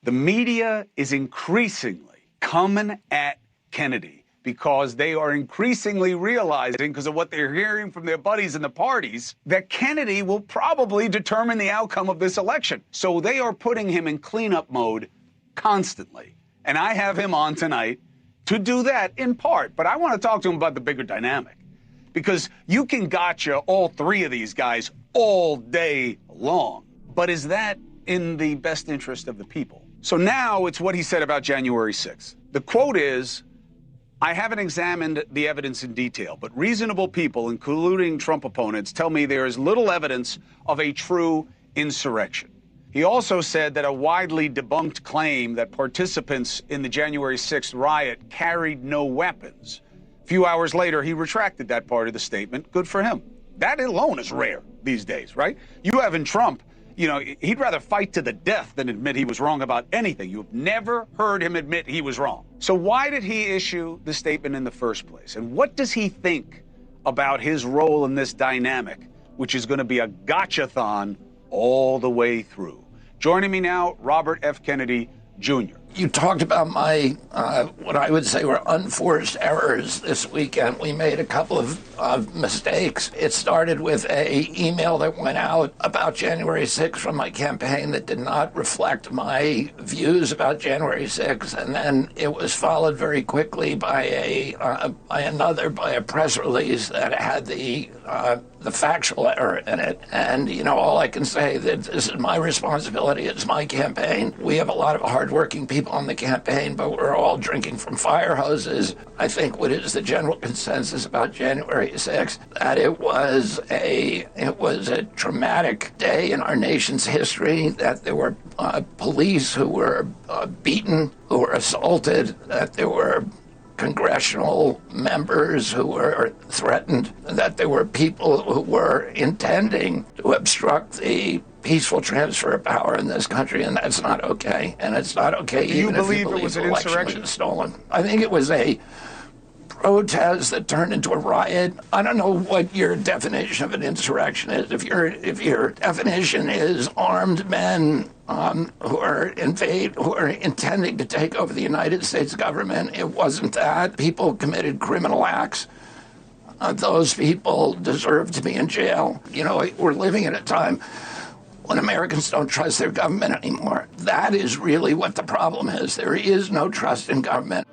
The media is increasingly coming at Kennedy because they are increasingly realizing, because of what they're hearing from their buddies in the parties, that Kennedy will probably determine the outcome of this election. So they are putting him in cleanup mode constantly. And I have him on tonight to do that in part. But I want to talk to him about the bigger dynamic, because you can gotcha all three of these guys all day long. But is that in the best interest of the people? So now it's what he said about January 6th. The quote is, "I haven't examined the evidence in detail, but reasonable people, including Trump opponents, tell me there is little evidence of a true insurrection." He also said that a widely debunked claim that participants in the January 6th riot carried no weapons. A few hours later, he retracted that part of the statement. Good for him. That alone is rare these days, right? You have in Trump, he'd rather fight to the death than admit he was wrong about anything. You've never heard him admit he was wrong. So why did he issue the statement in the first place? And what does he think about his role in this dynamic, which is going to be a gotcha-thon all the way through? Joining me now, Robert F. Kennedy, Jr. You talked about my, what I would say were unforced errors this weekend. We made a couple of mistakes. It started with a email that went out about January 6th from my campaign that did not reflect my views about January 6th. And then it was followed very quickly by a press release that had the factual error in it. And, all I can say that this is my responsibility. It's my campaign. We have a lot of hardworking people on the campaign, but we're all drinking from fire hoses. I think what is the general consensus about January 6th, that it was a traumatic day in our nation's history, that there were police who were beaten, who were assaulted, that there were congressional members who were threatened, that there were people who were intending to obstruct the peaceful transfer of power in this country, and that's not okay. And it's not okay even if you believe the election was stolen. I think it was a protest that turned into a riot. I don't know what your definition of an insurrection is. If your definition is armed men who are intending to take over the United States government, it wasn't that. People committed criminal acts. Those people deserve to be in jail. We're living at a time when Americans don't trust their government anymore. That is really what the problem is. There is no trust in government.